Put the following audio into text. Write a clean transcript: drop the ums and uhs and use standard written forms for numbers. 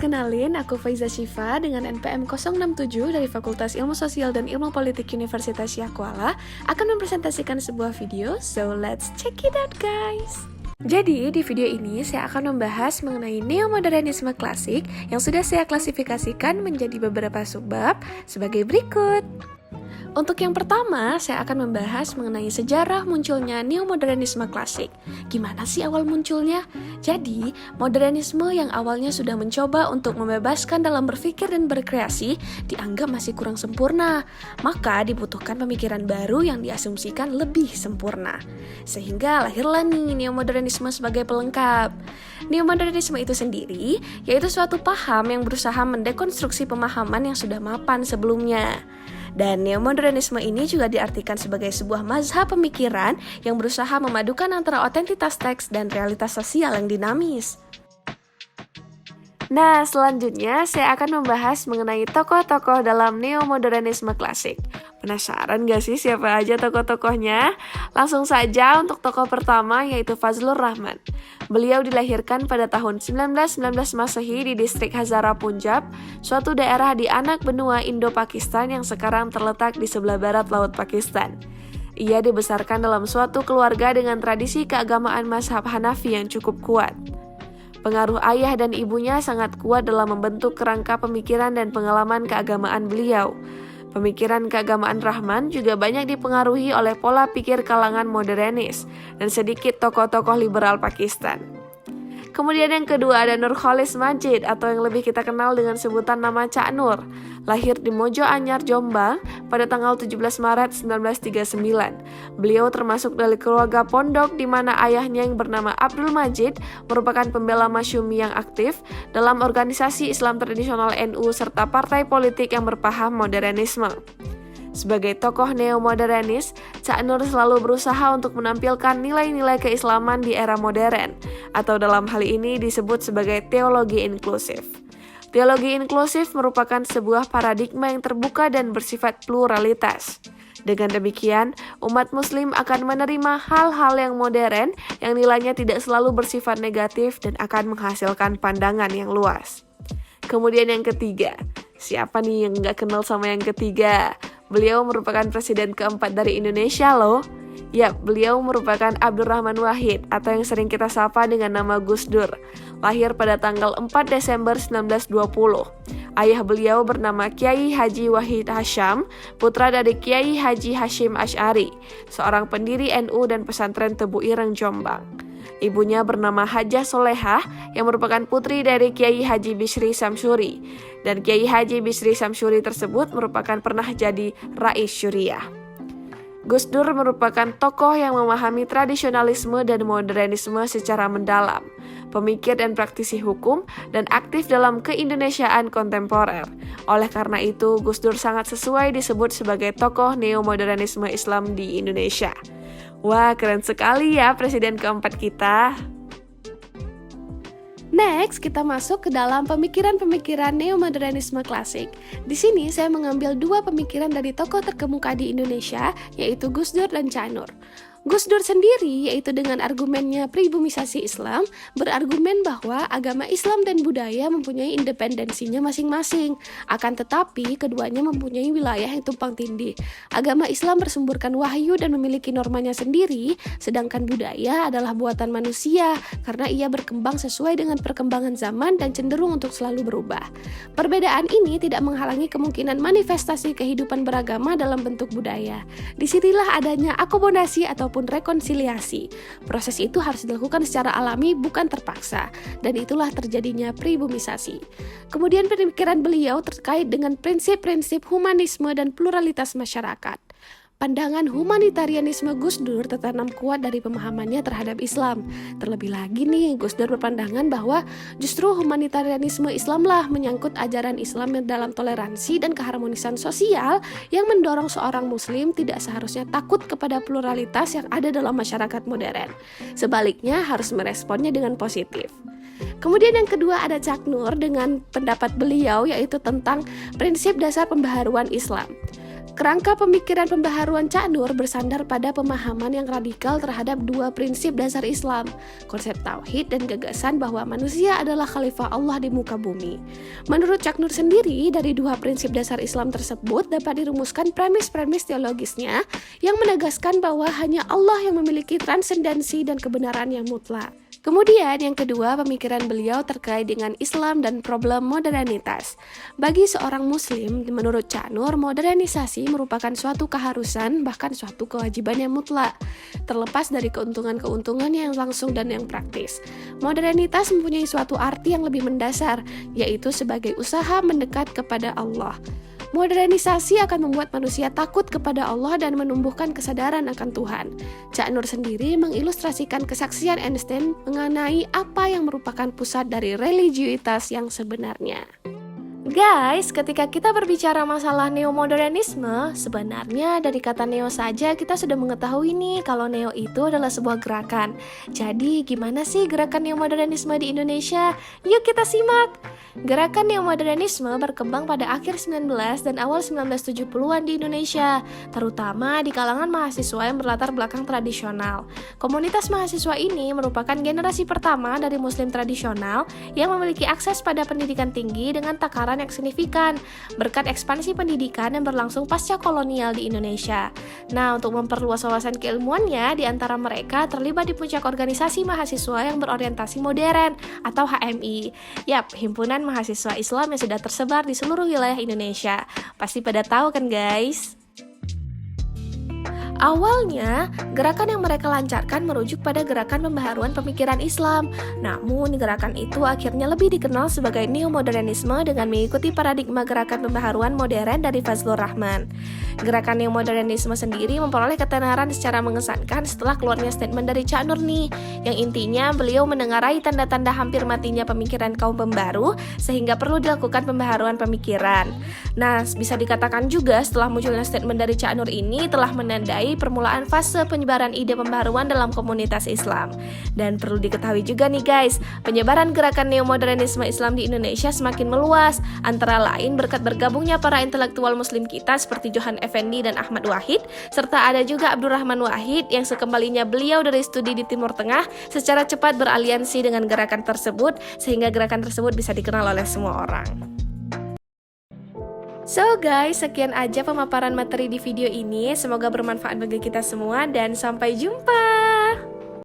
kenalin, aku Faiza Syifa dengan NPM 067 dari Fakultas Ilmu Sosial dan Ilmu Politik Universitas Syah Kuala akan mempresentasikan sebuah video, so let's check it out guys! Jadi, di video ini saya akan membahas mengenai neomodernisme klasik yang sudah saya klasifikasikan menjadi beberapa subbab sebagai berikut. Untuk yang pertama, saya akan membahas mengenai sejarah munculnya neomodernisme klasik. Gimana sih awal munculnya? Jadi, modernisme yang awalnya sudah mencoba untuk membebaskan dalam berpikir dan berkreasi dianggap masih kurang sempurna. Maka dibutuhkan pemikiran baru yang diasumsikan lebih sempurna. Sehingga lahirlah nih neomodernisme sebagai pelengkap. Neomodernisme itu sendiri yaitu suatu paham yang berusaha mendekonstruksi pemahaman yang sudah mapan sebelumnya. Dan neomodernisme ini juga diartikan sebagai sebuah mazhab pemikiran yang berusaha memadukan antara otentitas teks dan realitas sosial yang dinamis. Nah, selanjutnya saya akan membahas mengenai tokoh-tokoh dalam neomodernisme klasik. Penasaran gak sih siapa aja tokoh-tokohnya? Langsung saja untuk tokoh pertama yaitu Fazlur Rahman. Beliau dilahirkan pada tahun 1919 Masehi di distrik Hazara Punjab, suatu daerah di anak benua Indo-Pakistan yang sekarang terletak di sebelah barat Laut Pakistan. Ia dibesarkan dalam suatu keluarga dengan tradisi keagamaan mazhab Hanafi yang cukup kuat. Pengaruh ayah dan ibunya sangat kuat dalam membentuk kerangka pemikiran dan pengalaman keagamaan beliau. Pemikiran keagamaan Rahman juga banyak dipengaruhi oleh pola pikir kalangan modernis dan sedikit tokoh-tokoh liberal Pakistan. Kemudian yang kedua ada Nurcholish Madjid atau yang lebih kita kenal dengan sebutan nama Cak Nur. Lahir di Mojo Anyar, Jombang pada tanggal 17 Maret 1939. Beliau termasuk dari keluarga pondok di mana ayahnya yang bernama Abdul Majid merupakan pembela Masyumi yang aktif dalam organisasi Islam tradisional NU serta partai politik yang berpaham modernisme. Sebagai tokoh neomodernis, Cak Nur selalu berusaha untuk menampilkan nilai-nilai keislaman di era modern, atau dalam hal ini disebut sebagai teologi inklusif. Teologi inklusif merupakan sebuah paradigma yang terbuka dan bersifat pluralitas. Dengan demikian, umat muslim akan menerima hal-hal yang modern yang nilainya tidak selalu bersifat negatif dan akan menghasilkan pandangan yang luas. Kemudian yang ketiga, siapa nih yang nggak kenal sama yang ketiga? Beliau merupakan presiden keempat dari Indonesia loh. Ya, beliau merupakan Abdurrahman Wahid atau yang sering kita sapa dengan nama Gus Dur. Lahir pada tanggal 4 Desember 1920. Ayah beliau bernama Kiai Haji Wahid Hasyam, putra dari Kiai Haji Hashim Asy'ari, seorang pendiri NU dan pesantren Tebu Ireng, Jombang. Ibunya bernama Hajah Solehah yang merupakan putri dari Kiai Haji Bisri Samsuri. Dan Kiai Haji Bisri Samsuri tersebut merupakan pernah jadi Rais Syuriah. Gus Dur merupakan tokoh yang memahami tradisionalisme dan modernisme secara mendalam, pemikir dan praktisi hukum, dan aktif dalam keindonesiaan kontemporer. Oleh karena itu, Gus Dur sangat sesuai disebut sebagai tokoh neomodernisme Islam di Indonesia. Wah, keren sekali ya presiden keempat kita. Next, kita masuk ke dalam pemikiran-pemikiran neomodernisme klasik. Di sini saya mengambil dua pemikiran dari tokoh terkemuka di Indonesia, yaitu Gus Dur dan Cak Nur. Gus Dur sendiri, yaitu dengan argumennya pribumisasi Islam, berargumen bahwa agama Islam dan budaya mempunyai independensinya masing-masing. Akan tetapi, keduanya mempunyai wilayah yang tumpang tindih. Agama Islam bersumberkan wahyu dan memiliki normanya sendiri, sedangkan budaya adalah buatan manusia, karena ia berkembang sesuai dengan perkembangan zaman dan cenderung untuk selalu berubah. Perbedaan ini tidak menghalangi kemungkinan manifestasi kehidupan beragama dalam bentuk budaya. Disinilah adanya akomodasi ataupun rekonsiliasi. Proses itu harus dilakukan secara alami, bukan terpaksa, dan itulah terjadinya pribumisasi. Kemudian pemikiran beliau terkait dengan prinsip-prinsip humanisme dan pluralitas masyarakat. Pandangan humanitarianisme Gus Dur tertanam kuat dari pemahamannya terhadap Islam. Terlebih lagi nih, Gus Dur berpandangan bahwa justru humanitarianisme Islamlah menyangkut ajaran Islam dalam toleransi dan keharmonisan sosial yang mendorong seorang muslim tidak seharusnya takut kepada pluralitas yang ada dalam masyarakat modern. Sebaliknya harus meresponnya dengan positif. Kemudian yang kedua ada Cak Nur dengan pendapat beliau yaitu tentang prinsip dasar pembaharuan Islam. Kerangka pemikiran pembaharuan Cak Nur bersandar pada pemahaman yang radikal terhadap dua prinsip dasar Islam, konsep tauhid dan gagasan bahwa manusia adalah khalifah Allah di muka bumi. Menurut Cak Nur sendiri, dari dua prinsip dasar Islam tersebut dapat dirumuskan premis-premis teologisnya yang menegaskan bahwa hanya Allah yang memiliki transendensi dan kebenaran yang mutlak. Kemudian yang kedua, pemikiran beliau terkait dengan Islam dan problem modernitas. Bagi seorang muslim, menurut Cak Nur, modernisasi merupakan suatu keharusan, bahkan suatu kewajiban yang mutlak, terlepas dari keuntungan-keuntungan yang langsung dan yang praktis. Modernitas mempunyai suatu arti yang lebih mendasar, yaitu sebagai usaha mendekat kepada Allah. Modernisasi akan membuat manusia takut kepada Allah dan menumbuhkan kesadaran akan Tuhan. Cak Nur sendiri mengilustrasikan kesaksian Einstein mengenai apa yang merupakan pusat dari religiusitas yang sebenarnya. Guys, ketika kita berbicara masalah neomodernisme, sebenarnya dari kata neo saja kita sudah mengetahui nih kalau neo itu adalah sebuah gerakan. Jadi, gimana sih gerakan neomodernisme di Indonesia? Yuk kita simak! Gerakan neomodernisme berkembang pada akhir 19 dan awal 1970-an di Indonesia, terutama di kalangan mahasiswa yang berlatar belakang tradisional. Komunitas mahasiswa ini merupakan generasi pertama dari muslim tradisional yang memiliki akses pada pendidikan tinggi dengan takaran yang signifikan berkat ekspansi pendidikan yang berlangsung pasca kolonial di Indonesia. Nah, untuk memperluas wawasan keilmuannya, di antara mereka terlibat di puncak organisasi mahasiswa yang berorientasi modern atau HMI. Yap, himpunan mahasiswa Islam yang sudah tersebar di seluruh wilayah Indonesia. Pasti pada tahu kan guys? Awalnya, gerakan yang mereka lancarkan merujuk pada gerakan pembaharuan pemikiran Islam. Namun, gerakan itu akhirnya lebih dikenal sebagai neomodernisme dengan mengikuti paradigma gerakan pembaharuan modern dari Fazlur Rahman. Gerakan neomodernisme sendiri memperoleh ketenaran secara mengesankan setelah keluarnya statement dari Cak Nur nih, yang intinya beliau mendengarai tanda-tanda hampir matinya pemikiran kaum pembaru sehingga perlu dilakukan pembaharuan pemikiran. Nah, bisa dikatakan juga setelah munculnya statement dari Cak Nur ini telah menandai permulaan fase penyebaran ide pembaharuan dalam komunitas Islam. Dan perlu diketahui juga nih guys, penyebaran gerakan neomodernisme Islam di Indonesia semakin meluas, antara lain berkat bergabungnya para intelektual muslim kita seperti Johan Effendi dan Ahmad Wahid, serta ada juga Abdurrahman Wahid yang sekembalinya beliau dari studi di Timur Tengah secara cepat beraliansi dengan gerakan tersebut, sehingga gerakan tersebut bisa dikenal oleh semua orang. So guys, sekian aja pemaparan materi di video ini. Semoga bermanfaat bagi kita semua dan sampai jumpa.